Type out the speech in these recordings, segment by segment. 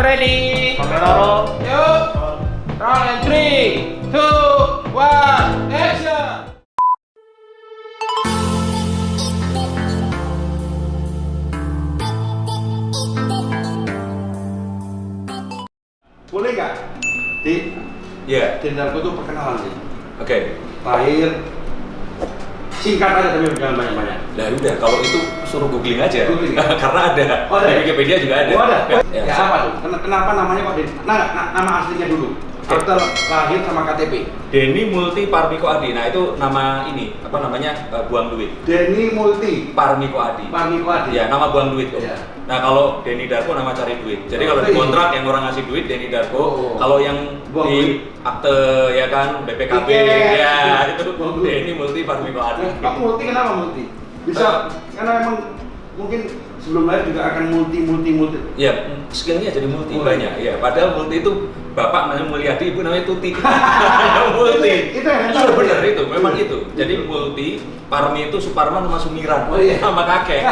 ready. Kamera roll. Yuk. Roll and 3, 2, 1, action. Boleh nggak? Iya. Dendarko tuh perkenalan sih. Oke. Lahir singkat aja tapi jangan banyak-banyak. Nah udah, kalau itu suruh googling aja. Googling. Karena ada. Oh, ada Di ya? Wikipedia juga ada. Oh ada? Ya, Ya apa tuh? Kenapa namanya kok nama aslinya dulu? Akte lahir sama KTP. Denny Multi Parmiko Adi. Nah itu nama ini, apa namanya, buang duit. Denny Multi Parmiko Adi. Parmiko Adi. Ya, nama buang duit kok. Iya. Nah kalau Denny Darko nama cari duit. Jadi kalau di kontrak yang orang ngasih duit Denny Darko. Oh. Kalau yang Buang di duit. akte ya kan BPKB Tiket. ya itu Buang duit. Denny Multi Parmiko Adi. Kok multi kenapa multi? Bisa karena emang mungkin sebelum lahir juga akan multi. Ya, skillnya jadi multi Multi. banyak. Ya, padahal multi itu bapak namanya Mulyadi, ibu namanya Tuti. Multi. Itu yang Iya benar itu, memang itu. Jadi multi, Parmi itu Suparman sama Sumiran, Oh, iya. sama kakek.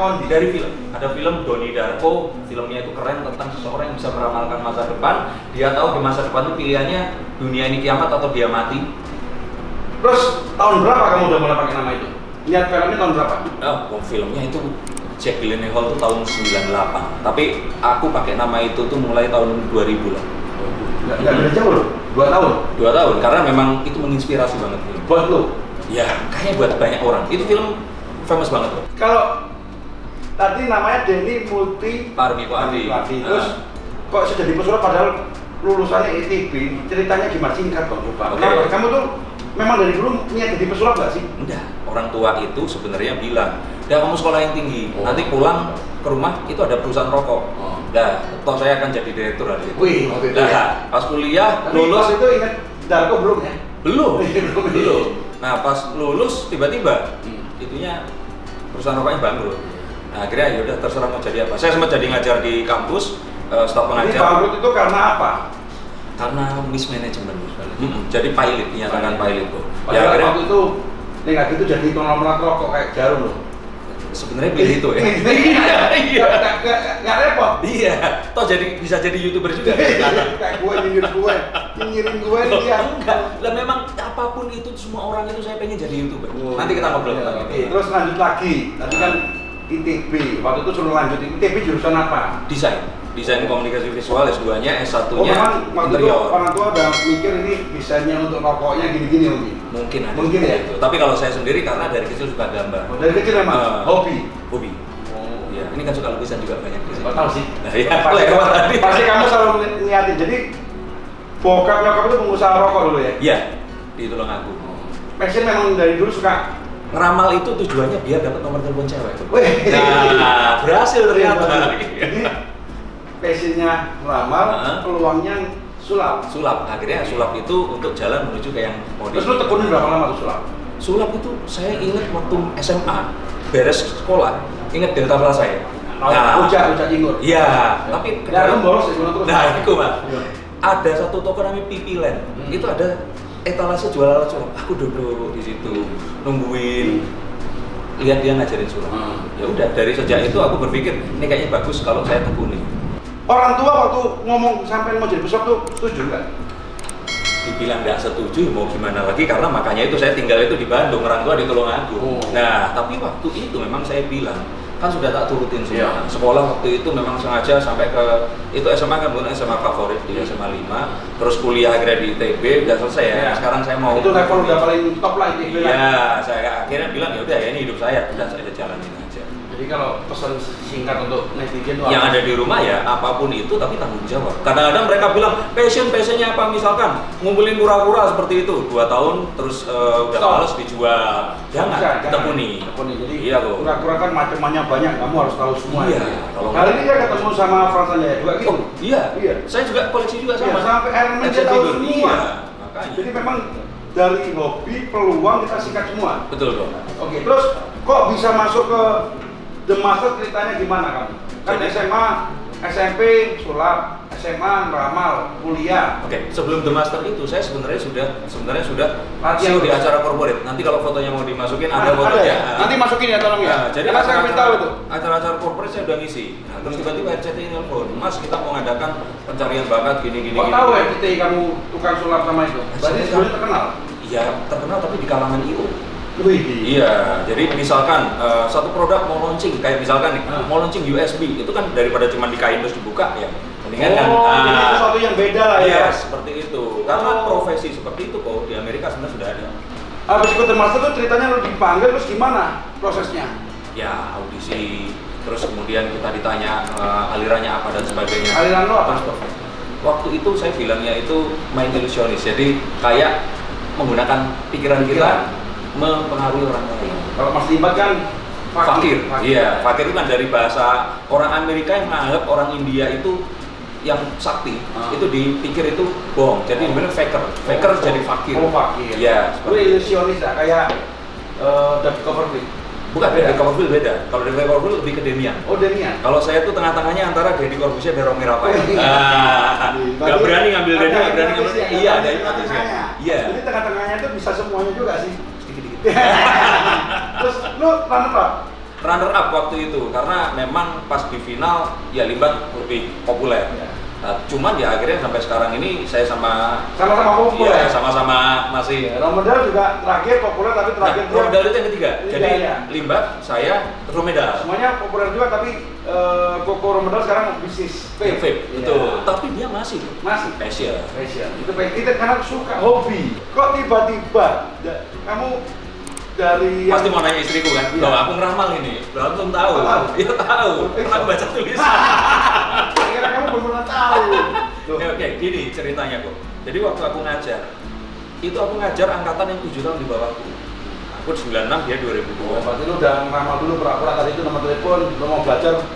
Kondi. Dari film, ada film Donnie Darko, filmnya itu keren tentang seseorang yang bisa meramalkan masa depan. Dia tahu di masa depan itu pilihannya dunia ini kiamat atau dia mati. Terus tahun berapa kamu udah mulai pakai nama itu? Lihat filmnya tahun berapa? Oh, filmnya itu Jack Gyllenhaal itu tahun 98. Tapi aku pakai nama itu tuh mulai tahun 2000 lah. Nggak beda jauh loh, 2 tahun. 2 tahun, karena memang itu menginspirasi banget. Buat lo. Ya, kayaknya buat banyak orang. Itu film famous banget loh. Kalau tadi namanya Denny Multi Parmiko Adi. Terus kok sudah di Pesulap padahal lulusannya ITB, ceritanya gimana singkat dong coba. Oke. Kenapa? Kamu tuh memang dari dulu niat jadi pesulap nggak sih? Enggak, orang tua itu sebenarnya bilang, "Dah kamu sekolah yang tinggi, Oh. nanti pulang ke rumah itu ada perusahaan rokok." Oh. Dah, toh saya akan jadi direktur hari itu. Wih, waktu itu Nah, ya. pas kuliah Tapi lulus pas itu ingat Darko belum ya? belum. Belum. Belum. Nah, pas lulus tiba-tiba Hmm. itunya perusahaan rokoknya bangkrut. Nah, akhirnya ya udah terserah mau jadi apa. Saya sempat jadi ngajar di kampus, staf Jadi pengajar. bangkrut itu karena apa? Karena mismanagement. Jadi pilot, dinyatakan pilot tuh. Ya Padahal akhirnya waktu itu nggak gitu jadi konglomerat rokok kayak Jarum loh. sebenarnya pilih itu ya. Iya. Nggak repot. Iya, toh jadi bisa jadi YouTuber juga. Kayak gue nyinyirin gue dia. Enggak, lah memang apapun itu semua orang itu saya pengen jadi YouTuber. Oh. Nanti kita ngobrol Iya, tentang oke. itu. Terus lanjut lagi. Tadi kan ITB. Waktu itu suruh lanjut ITB jurusan apa? Desain komunikasi visual S2-nya, S1-nya Oh memang waktu itu interior. orang tua udah mikir ini desainnya untuk rokoknya gini-gini mungkin. Mungkin ada. Mungkin ya? Itu. Tapi kalau saya sendiri karena dari kecil suka gambar. Oh, dari kecil memang hobi. Hobi. Oh. Ya, ini kan suka lukisan juga banyak di sini. Nggak tahu sih. Nah, iya, Pasti, lewat tadi. pasti kamu selalu niatin. Jadi bokap nyokap itu pengusaha rokok dulu ya? Iya, di Tulungagung. Passion memang dari dulu suka. Ngeramal itu tujuannya biar dapat nomor telepon cewek. Wih. Nah, berhasil ternyata. Jadi passionnya meramal, Heeh. peluangnya sulap. Sulap, akhirnya sulap itu untuk jalan menuju ke yang mau Terus lu tekunin berapa lama tuh sulap? Sulap itu saya ingat waktu SMA beres sekolah, ingat Delta Plaza ya. Ucap Cingur. Iya, tapi Ya, lu bolos ya, terus. nah itu mas, Iya. ada satu toko namanya Pipi Land, itu ada etalase jual alat sulap. Aku duduk di situ nungguin, lihat dia ngajarin sulap. Ya udah, dari sejak itu aku berpikir ini kayaknya bagus kalau saya tekuni. Orang tua waktu ngomong sampai mau jadi pesulap tuh setuju nggak? Dibilang nggak setuju mau gimana lagi, karena makanya itu saya tinggal itu di Bandung, orang tua di Tulungagung. Oh. Nah tapi waktu itu memang saya bilang kan sudah tak turutin semua. Iya. Sekolah waktu itu memang sengaja sampai ke itu SMA kan bukan SMA favorit di SMA 5, terus kuliah akhirnya di ITB udah selesai ya. Iya. Sekarang saya mau Itu level udah paling top lah itu. Iya, saya akhirnya bilang ya udah ya ini hidup saya, udah saya jalanin aja. Jadi kalau pesan singkat untuk netizen tuh Yang ada di rumah ya apapun itu tapi tanggung jawab. Kadang-kadang mereka bilang passionnya apa, misalkan ngumpulin kura-kura seperti itu 2 tahun terus udah Stop. males dijual. Jangan, tekuni. Jadi Iya kok. kura-kura kan macam-macamnya banyak, kamu harus tahu semua. Iya, Ya. kalau Kali ini saya ketemu sama Frans Sanjaya juga gitu. Oh, iya. Iya. Saya juga koleksi juga Iya, sama. sampai Iron Man dia Action tahu figure. semua. Iya, makanya. Jadi memang dari hobi peluang kita sikat semua. Betul dong. Oke, terus kok bisa masuk ke The Master, ceritanya gimana kamu? Kan Jadi- SMA SMP sulap, SMA ramal, kuliah. Oke, sebelum The Master itu saya sebenarnya sudah Latihan show di acara corporate. Nanti kalau fotonya mau dimasukin ada Ada fotonya. ya? Nanti masukin ya tolong ya. Jadi Karena saya ingin tahu itu. acara-acara corporate saya udah ngisi. Nah, terus tiba-tiba RCTI nelfon, Mas kita mau ngadakan pencarian bakat gini. Kok tahu ya RCTI kamu tukang sulap sama itu? Berarti sebelumnya terkenal. Iya, terkenal tapi di kalangan IO. Wih. Iya, jadi misalkan satu produk mau launching, kayak misalkan nih, mau launching USB, itu kan daripada cuma di kain terus dibuka ya, mendingan kan. Jadi sesuatu yang beda lah ya. Iya, seperti itu. Karena profesi seperti itu kok di Amerika sebenarnya sudah ada. Habis ikut The Master tuh ceritanya lu dipanggil terus gimana prosesnya? Ya, audisi, terus kemudian kita ditanya alirannya apa dan sebagainya. Aliran lu apa? Terus, waktu itu saya bilangnya itu main ilusionis, jadi kayak menggunakan pikiran kita mempengaruhi orang lain. Kalau Mas Limbat kan Fakir. Iya, fakir itu kan dari bahasa orang Amerika yang menganggap orang India itu yang sakti, itu dipikir itu bohong. Jadi benar faker jadi fakir. Oh, fakir. Iya, Lu ilusionis ya, kayak David Copperfield. bukan Deddy Copperfield beda. Kalau Deddy Copperfield lebih ke Demian. Oh, Demian. Kalau saya tuh tengah-tengahnya antara Deddy Corbuzier dan Romy Rafael. Berarti Gak berani ngambil Deddy, ada gak berani ngambil. hipnotis ya, Iya, ada ada hipnotisnya. tengahnya. Iya. Jadi tengah-tengahnya itu bisa semuanya juga sih. Sedikit-dikit. Terus lu runner Runner up waktu itu karena memang pas di final ya Limbat lebih populer. Nah, cuman ya akhirnya sampai sekarang ini saya sama-sama populer. iya, sama-sama masih. Romedal juga terakhir populer tapi terakhir dia Romedal itu yang ketiga. Iya, Jadi iya. Limbat, saya, terus Romedal. semuanya populer juga tapi Koko Romedal sekarang bisnis Vape, betul. Tapi dia masih passion. passion. Itu baik kita karena suka hobi. Kok tiba-tiba kamu dari Pasti mau nanya istriku kan, Iya. loh aku ngeramal ini, loh aku belum tahu. Tahu? Iya tahu, pernah baca tulisan. Kira kamu belum pernah tahu. Loh. Oke, gini ceritanya kok. Jadi waktu aku ngajar, itu aku ngajar angkatan yang 7 tahun di bawahku. Aku 96, dia 2002. Oh, berarti lu udah ngeramal dulu pura-pura tadi itu nomor telepon, lu mau belajar.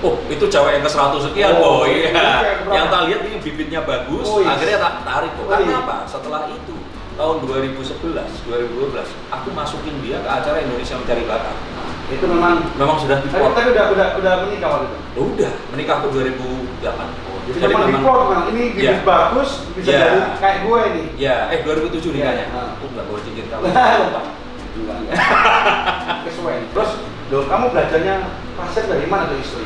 Oh, itu cewek yang ke 100 sekian, Oh, iya. iya. Yang tak lihat ini bibitnya bagus, Oh, iya. akhirnya tak tarik kok. Oh, Karena iya. apa? Setelah itu, tahun 2011, 2012, aku masukin dia ke acara Indonesia Mencari Bakat. Itu memang Sudah tapi diplot. udah menikah waktu itu. Udah, menikah aku 2008. Jadi memang diplot kan, ini bibit Iya. bagus bisa Iya. jadi kayak gue nih. Ya, 2007 nikahnya. Iya. Aku nggak bawa cincin kawin. Lupa. Kesuwen. Terus, loh kamu belajarnya pasien dari mana tuh istri?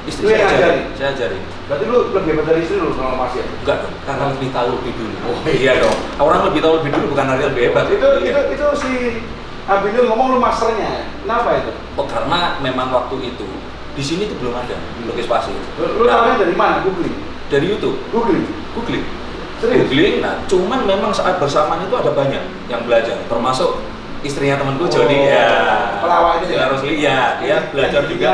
Istri Lu yang ngajarin? saya ajarin. Berarti lu lebih hebat dari istri lu kalau pasien? Enggak dong, karena lebih tahu lebih dulu. Oh, iya dong. Orang lebih tahu lebih dulu bukan artinya lebih hebat. Iya. Itu si Abidul ngomong lu masternya. Kenapa itu? Oh, karena memang waktu itu di sini tuh belum ada lukis pasir. Lu tahunya dari mana? Googling. Dari YouTube. Googling. Serius? Googling. Nah, cuman memang saat bersamaan itu ada banyak yang belajar, termasuk istrinya temanku Joni ya. Pelawak itu ya? Rosli ya, dia belajar juga.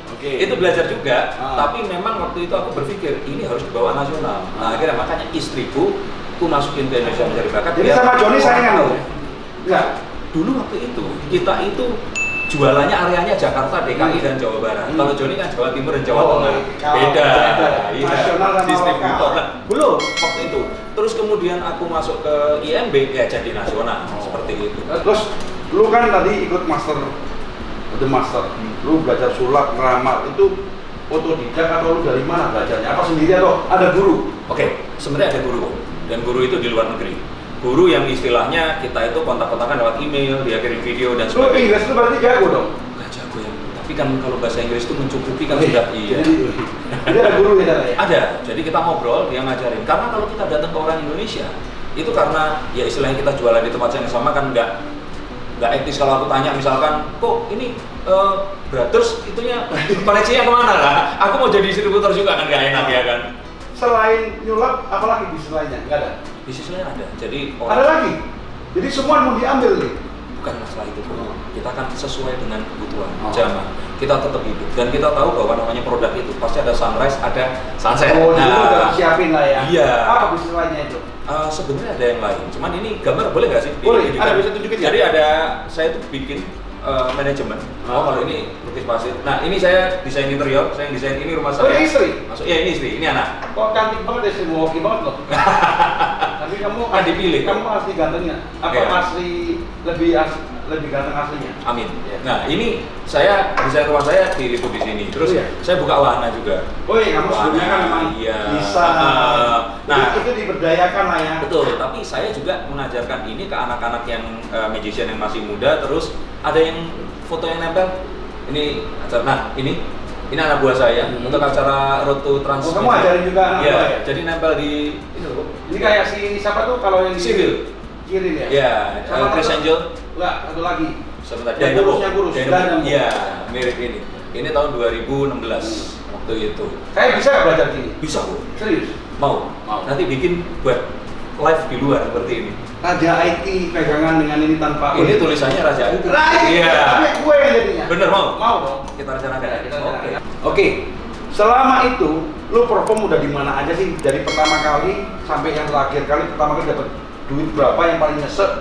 Oke. Itu belajar juga, Ah. tapi memang waktu itu aku berpikir ini harus dibawa nasional. Nah, akhirnya makanya istriku ku masukin ke Indonesia Mencari Bakat. Jadi biar sama Joni orang saingan tahu. lu? Enggak. Dulu waktu itu kita itu jualannya areanya Jakarta, DKI dan Jawa Barat. Kalau Joni kan Jawa Timur dan Jawa Tengah. Beda. Iya. Nasional sama Distributor. lokal. Nah, belum waktu itu. Terus kemudian aku masuk ke IMB ya jadi nasional seperti itu. Terus lu kan tadi ikut The Master. Lu belajar sulap, ngeramal itu otodidak atau lu dari mana belajarnya? Apa sendiri atau ada guru? Oke, sebenarnya ada guru dan guru itu di luar negeri. Guru yang istilahnya kita itu kontak-kontakan lewat email, dia kirim video dan Lu sebagainya. Inggris itu berarti jago dong? Nggak jago ya, tapi kan kalau bahasa Inggris itu mencukupi kan Oh, sudah iya. Jadi ada guru ya? Ada, jadi kita ngobrol, dia ngajarin. Karena kalau kita datang ke orang Indonesia, itu karena ya istilahnya kita jualan di tempat yang sama kan nggak etis kalau aku tanya misalkan, kok ini brothers itunya koneksinya kemana lah? Aku mau jadi distributor juga kan nggak enak ya kan? Selain nyulap, apalagi bisnis lainnya? Nggak ada? Bisnis lain ada, jadi Ada lagi? Jadi semua mau diambil nih? bukan masalah itu bro. Kita kan sesuai dengan kebutuhan Oh. zaman, kita tetap hidup dan kita tahu bahwa namanya produk itu pasti ada sunrise, ada sunset. Oh, jadi lu udah siapin lah ya? Iya. Apa bisnis lainnya itu? Sebenarnya ada yang lain, cuman ini gambar boleh nggak sih? Boleh, Ditunjukkan? ada, bisa tunjukin ya? Jadi ada, saya tuh bikin manajemen. Oh, kalau ini lukis pasir. Nah, ini saya desain interior, saya yang desain ini rumah Oh, saya. ini istri? Masuk, ya ini istri, ini anak. Kok cantik banget ya, istri hoki banget loh. Tapi kamu Kan dipilih. Kamu asli gantengnya? Apa Iya. asli lebih lebih ganteng aslinya. Amin. Ya. Nah ini desain rumah saya diliput di sini. Terus Iya. saya buka wahana juga. Oh iya, kamu sebelumnya kan memang Iya. bisa. Nah itu diberdayakan lah ya. betul. Tapi saya juga mengajarkan ini ke anak-anak yang magician yang masih muda. Terus ada yang foto yang nempel. Ini acara. Nah ini anak buah saya untuk acara Road to Trans. Oh, kamu ajarin juga anak Iya. buah ya? Jadi nempel di ini loh. Ini kayak si siapa tuh kalau yang di Civil. Kirin ya? Iya. Sama Chris satu- Angel. Enggak, satu lagi. Sebentar. Yang kurus. Dynamo. Iya, mirip ini. Ini tahun 2016 waktu itu. Saya bisa nggak belajar gini? Bisa kok. Serius? Mau. Nanti bikin buat live di luar seperti ini. Raja IT pegangan dengan ini tanpa Ini tulisannya Raja itu. Iya. Tapi gue yang jadinya. Bener mau? Mau dong. Kita rencanakan. Ya, kita Oke. Oke. Selama itu, lu perform udah di mana aja sih? Dari pertama kali sampai yang terakhir kali, pertama kali dapat duit berapa yang paling nyesek?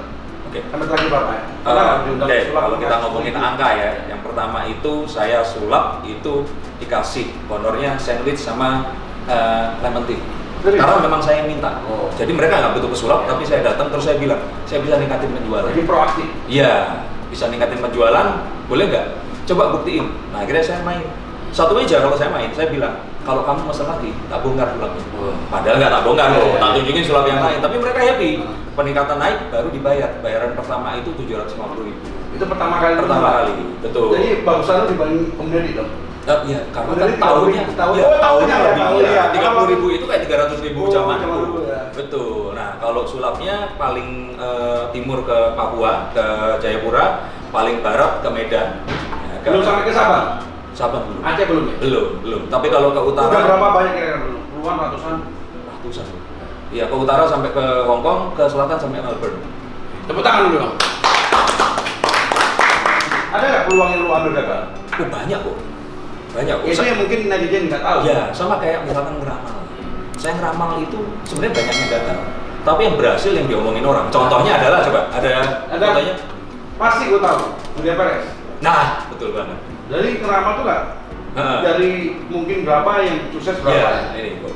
Oke. Sampai terakhir berapa ya? Pernah nggak diundang Oke, sulap? kalau kita ngomongin angka ya, yang pertama itu saya sulap itu dikasih honornya sandwich sama lemon tea. Serius? Karena memang saya yang minta. Oh. Jadi mereka nggak butuh pesulap, tapi saya datang terus saya bilang, saya bisa ningkatin penjualan. Jadi proaktif. Iya, bisa ningkatin penjualan, boleh nggak? Coba buktiin. Nah akhirnya saya main. Satu meja kalau saya main, saya bilang, kalau kamu mesen lagi, tak bongkar sulapnya. Padahal nggak tak bongkar loh, tak tunjukin sulap yang lain. Tapi mereka happy. Peningkatan naik, baru dibayar. Bayaran pertama itu 750.000. Itu pertama kali. Pertama kali, betul. Jadi bagusan lu dibanding Om Deddy dong. Iya, karena Om kan Deddy tahunnya, tahun- ya, oh, tahunnya ya, lebih, tahunnya. ya. 30.000 itu kayak 300.000 Oh, zaman zaman dulu. dulu ya. Betul. Nah, kalau sulapnya paling timur ke Papua, ke Jayapura, paling barat ke Medan. Ya, Belum sampai ke Sabang? Sabang belum. Aceh belum ya? Belum. Tapi kalau ke utara Udah berapa banyak kira-kira dulu? Puluhan, ratusan? ratusan. Iya, ke utara sampai ke Hong Kong, ke selatan sampai Melbourne. Tepuk tangan dulu dong. Ada nggak peluang yang lu ambil gagal? Oh, banyak kok. Banyak kok. Itu yang mungkin netizen nggak tahu. Ya, sama kayak misalkan ngeramal. Saya ngeramal itu sebenarnya banyak yang gagal. Tapi yang berhasil yang diomongin orang. Contohnya adalah coba ada contohnya. Pasti gue tahu. Julia Perez. Nah, betul banget. Jadi ngeramal tuh nggak? Heeh. Dari mungkin berapa yang sukses berapa? Iya, ini kok.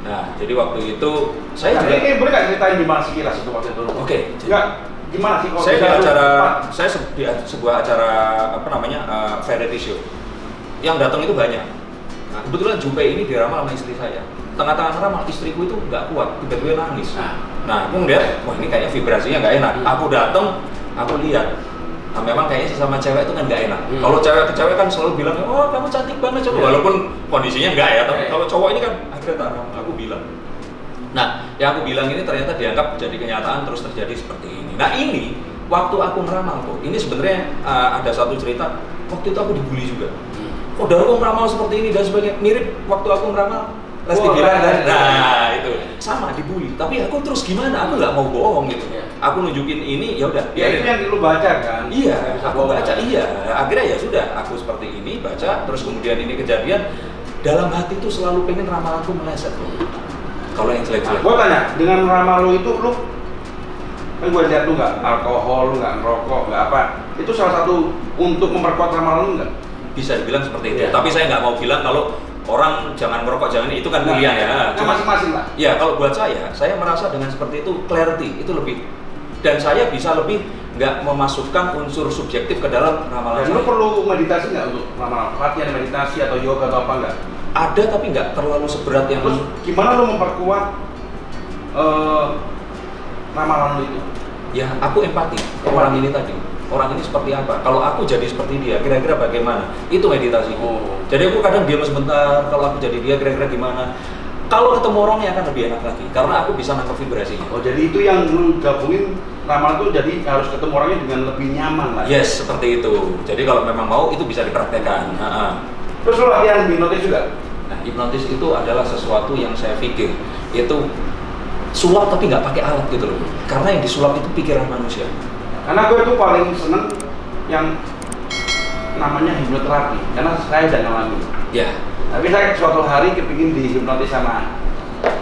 Nah, jadi waktu itu saya juga Ini boleh nggak ceritain gimana sih kilas itu waktu itu? Oke. Enggak, gimana sih kalau saya di bisa lu acara cepat? di sebuah acara apa namanya variety show yang datang itu banyak. Nah, kebetulan Jupe ini diramal sama istri saya. Tengah-tengah ngeramal istriku itu nggak kuat, tiba-tiba nangis. Nah, aku ngeliat, wah ini kayaknya vibrasinya nggak enak. Aku datang, aku lihat. Nah, memang kayaknya sesama cewek itu kan nggak enak. Kalau cewek ke cewek kan selalu bilang, oh kamu cantik banget coba. Walaupun kondisinya nggak ya, tapi kalau cowok ini kan akhirnya aku bilang. Nah, yang aku bilang ini ternyata dianggap jadi kenyataan terus terjadi seperti ini. Nah ini waktu aku ngeramal kok, ini sebenarnya ada satu cerita. Waktu itu aku dibully juga. Oh, dari aku ngeramal seperti ini dan sebagainya. Mirip waktu aku ngeramal Lesti bilang kan. Nah itu sama dibully. Tapi aku terus gimana? Aku nggak mau bohong gitu. Aku nunjukin ini, ya udah. Ya itu yang lu baca kan? Iya, aku baca. Iya, akhirnya ya sudah. Aku seperti ini baca. Terus kemudian ini kejadian. Dalam hati tuh selalu pengen ramalanku meleset loh. Kalau yang jelek-jelek. Gue tanya, dengan ramal lu itu lu kan gue lihat lu nggak alkohol, lu nggak ngerokok, nggak apa. Itu salah satu untuk memperkuat ramalan lu nggak? Bisa dibilang seperti itu. Iya. Tapi saya nggak mau bilang kalau orang jangan merokok, jangan itu kan pilihan ya. Cuma masing-masing lah. Ya kalau buat saya merasa dengan seperti itu clarity itu lebih, dan saya bisa lebih nggak memasukkan unsur subjektif ke dalam ramalan Dan saya. lu perlu meditasi nggak untuk ramalan? Latihan meditasi atau yoga atau apa nggak? Ada tapi nggak terlalu seberat yang. Terus gimana lu memperkuat ramalan lu itu? Ya aku empati ke orang ini tadi. Orang ini seperti apa? Kalau aku jadi seperti dia, kira-kira bagaimana? Itu meditasi. Jadi aku kadang diam sebentar. Kalau aku jadi dia, kira-kira gimana? Kalau ketemu orangnya akan lebih enak lagi, karena aku bisa nangkep vibrasinya. Oh jadi itu yang lu gabungin ramalan tuh jadi harus ketemu orangnya dengan lebih nyaman lah. Yes, seperti itu. Jadi kalau memang mau itu bisa dipraktekkan. Terus lu latihan hipnotis juga? Nah, hipnotis itu adalah sesuatu yang saya pikir itu sulap tapi nggak pakai alat gitu loh. Karena yang disulap itu pikiran manusia. Karena gue tuh paling seneng yang namanya hipnoterapi, karena saya udah ngalamin. Ya. Tapi saya suatu hari kepingin dihipnotis sama.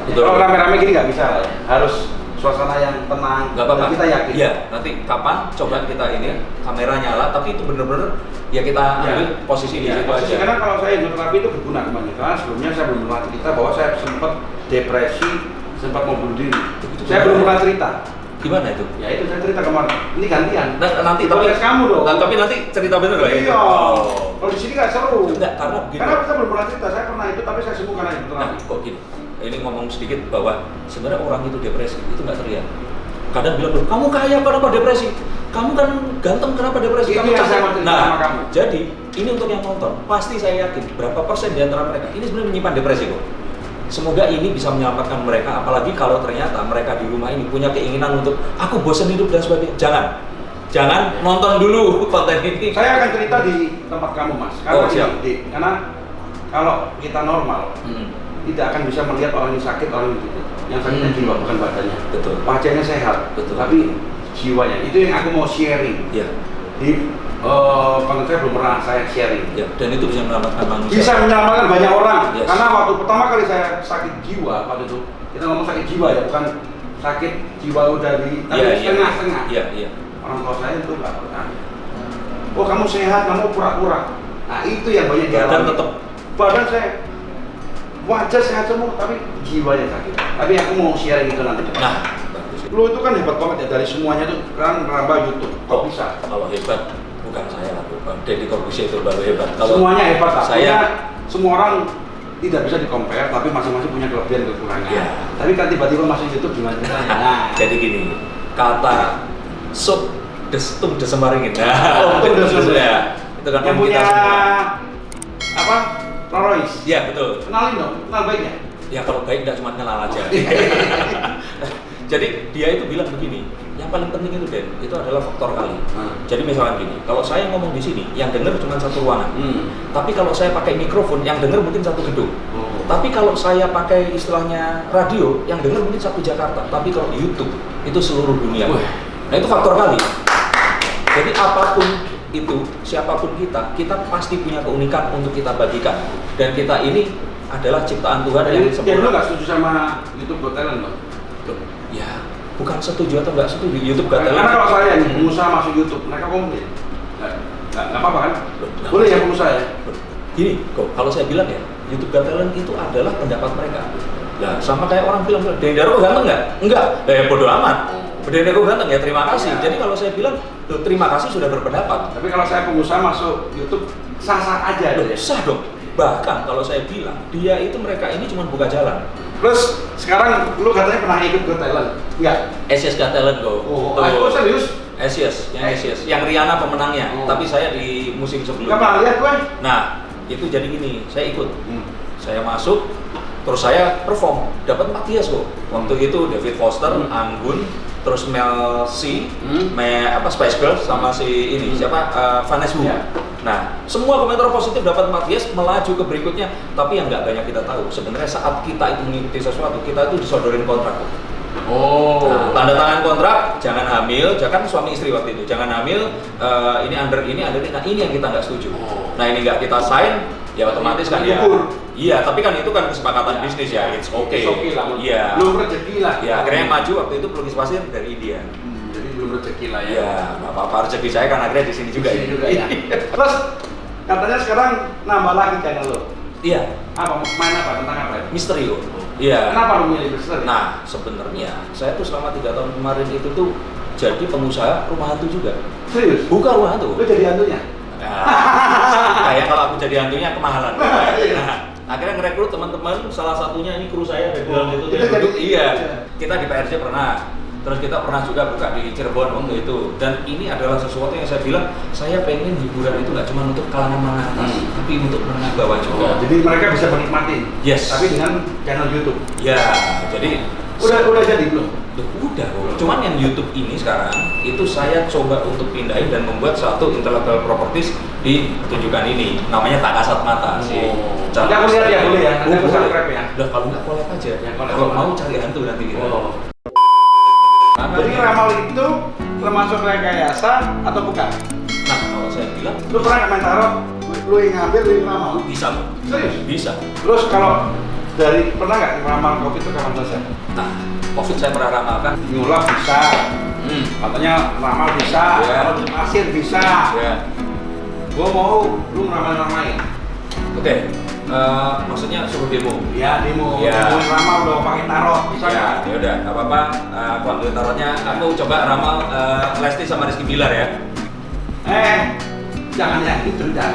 Betul. Kalau rame-rame gini nggak bisa lah ya. Harus suasana yang tenang. Nggak apa-apa. Dan kita yakin. Iya. Nanti kapan coba kita ini kamera nyala, tapi itu bener-bener ya kita ambil posisi di situ aja. Karena kalau saya hipnoterapi itu berguna kembali. Karena sebelumnya saya belum pernah cerita bahwa saya sempat depresi, sempat mau bunuh diri. Saya belum pernah cerita. Gimana itu? Ya itu saya cerita kemarin. Ini gantian. Nah, nanti Di tapi podcast kamu dong. Tapi nanti cerita bener lah ya. Iya. Kalau di sini nggak seru. Enggak, karena begini. Karena kita belum pernah cerita. Saya pernah itu, tapi saya sembuh karena itu. Nah, kok gini? Ini ngomong sedikit bahwa sebenarnya orang itu depresi itu nggak teriak. Kadang bilang, kamu kaya kenapa depresi? Kamu kan ganteng kenapa depresi? Itu Kamu yang cantik." saya mau cerita sama kamu. Jadi ini untuk yang nonton, pasti saya yakin berapa persen di antara mereka ini sebenarnya menyimpan depresi kok. Semoga ini bisa menyelamatkan mereka, apalagi kalau ternyata mereka di rumah ini punya keinginan untuk aku bosan hidup dan sebagainya. Jangan nonton dulu konten ini. Saya akan cerita di tempat kamu, Mas. Karena siap. Karena kalau kita normal, tidak akan bisa melihat orang yang sakit, orang yang gitu. Yang sakitnya jiwa, bukan badannya. Betul. Wajahnya sehat, Betul. tapi jiwanya. Itu yang aku mau sharing. Ya, Di konten saya belum pernah saya sharing. ya. Dan itu bisa menyelamatkan manusia. Bisa menyelamatkan banyak orang. Yes. Karena waktu pertama kali saya sakit jiwa, waktu itu kita ngomong sakit jiwa ya, bukan sakit jiwa udah di tapi setengah-setengah. Iya, iya. Orang tua saya itu nggak pernah. Oh kamu sehat, kamu pura-pura. Nah itu yang banyak Dan dialami. tetap Badan saya wajah sehat semua, tapi jiwanya sakit. Tapi aku mau sharing itu nanti. nah, bagus. Lu itu kan hebat banget ya, dari semuanya tuh kan merambah YouTube. Kok bisa? Kalau hebat bukan saya lah, Bang. Deddy Corbuzier itu baru hebat. Kalau Semuanya hebat lah. saya Pokoknya semua orang tidak bisa di-compare, tapi masing-masing punya kelebihan dan kekurangan. Iya. Tapi kan tiba-tiba masuk YouTube gimana ceritanya? Nah, jadi gini, kata sup destung desemaringin. Nah, Untung Desem. ya. Itu kan yang om punya kita semua. apa? Rolls. Ya, betul. Kenalin dong, kenal baiknya. Ya kalau baik tidak cuma kenal aja. Jadi dia itu bilang begini, yang paling penting itu Den, itu adalah faktor kali. Jadi misalnya gini, kalau saya ngomong di sini, yang dengar cuma satu ruangan. Tapi kalau saya pakai mikrofon, yang dengar mungkin satu gedung. Tapi kalau saya pakai istilahnya radio, yang dengar mungkin satu Jakarta. Tapi kalau YouTube, itu seluruh dunia. Nah itu faktor kali. Jadi apapun itu, siapapun kita pasti punya keunikan untuk kita bagikan. Dan kita ini adalah ciptaan Tuhan yang Jadi lu sempurna. nggak setuju sama YouTube Got Talent loh? Ya, bukan setuju atau nggak setuju YouTube Got Karena Talent. kalau saya nih, pengusaha masuk YouTube, mereka komplain. Nggak apa-apa kan? Nggak Boleh ya masalah. pengusaha ya? Gini, kok kalau saya bilang ya, YouTube Got Talent itu adalah pendapat mereka. Nah, sama kayak orang bilang, Dendaro ganteng nggak? Enggak, ya bodo amat. Dendaro ganteng ya terima kasih. Ya. Jadi kalau saya bilang, "Loh, terima kasih sudah berpendapat. Tapi kalau saya pengusaha masuk YouTube, sah-sah aja Loh, gitu ya. sah dong. Bahkan kalau saya bilang, dia itu mereka ini cuma buka jalan. Terus sekarang lu katanya pernah ikut Got Talent? Enggak? SCS Got Talent kok. Oh, Tuh. serius? SCS, yang Riana pemenangnya. Oh. Tapi saya di musim Nggak sebelumnya. pernah lihat gue? Nah, itu jadi gini, saya ikut. Saya masuk, terus saya perform, dapat 4 hias kok. Waktu itu David Foster, Anggun, terus Mel C, Spice Girls sama si ini siapa Vanessa Wu. Ya. Nah, semua komentar positif dapat 4 hias, melaju ke berikutnya. Tapi yang nggak banyak kita tahu, sebenarnya saat kita itu mengikuti sesuatu, kita itu disodorin kontrak. Oh. Nah, tanda tangan kontrak, jangan hamil, jangan suami istri waktu itu, jangan hamil, ini under ini, nah ini yang kita nggak setuju. Nah ini nggak kita sign, ya otomatis kan ya. Iya, tapi kan itu kan kesepakatan bisnis ya, it's okay. It's okay lah. Iya. Belum rezeki lah. Ya akhirnya maju waktu itu pelukis pasir dari India. Jadi belum rezeki lah ya. Iya, nggak apa-apa rezeki saya kan akhirnya di sini juga. Di sini juga ya. Terus katanya sekarang nambah lagi channel lo. Iya, Apa? Main apa? Tentang apa? misteri kok. Iya. Kenapa lu milih misteri? Nah, sebenarnya saya tuh selama 3 tahun kemarin itu tuh jadi pengusaha rumah hantu juga. Serius? Bukan rumah hantu. Lu jadi hantunya? Nah, kayak kalau aku jadi hantunya kemahalan. Iya. Nah, akhirnya ngerekrut teman-teman, salah satunya ini kru saya dari dalam itu Itu jadi- iya. Kita di PRJ pernah. Terus kita pernah juga buka di Cirebon waktu itu. Dan ini adalah sesuatu yang saya bilang, saya pengen hiburan itu nggak cuma untuk kalangan menengah atas, tapi untuk menengah bawah juga. Jadi mereka bisa menikmati. Yes. Tapi dengan channel YouTube. Ya, jadi Udah jadi belum? udah. Cuman yang YouTube ini sekarang itu saya coba untuk pindahin dan membuat satu intellectual properties di pertunjukan ini. Namanya Tak Kasat Mata sih. Nanti aku lihat ya, boleh ya? Nanti aku boleh. subscribe ya? Udah kalau nggak collab aja. Ya, collab. Kalau mau cari hantu nanti kita. Jadi ramal itu termasuk rekayasa atau bukan? Nah, kalau saya bilang Lu pernah nggak main tarot? Lu yang ngambil, lu yang ramal? bisa. Serius? Bisa. Terus kalau dari pernah nggak ramal COVID itu kapan selesai? Nah, COVID saya pernah ramalkan. Nyulap bisa, katanya ramal bisa, Ya. kalau di pasir bisa. Ya. Gua mau lu ngeramal-ramalin. Oke. Maksudnya suruh demo. Ya demo, Ya. demo ramal udah pakai tarot, bisa Ya, nggak? ya udah, nggak apa-apa. Aku ambil tarotnya. Aku coba ramal Lesti sama Rizky Bilar ya. Jangan yang itu dah.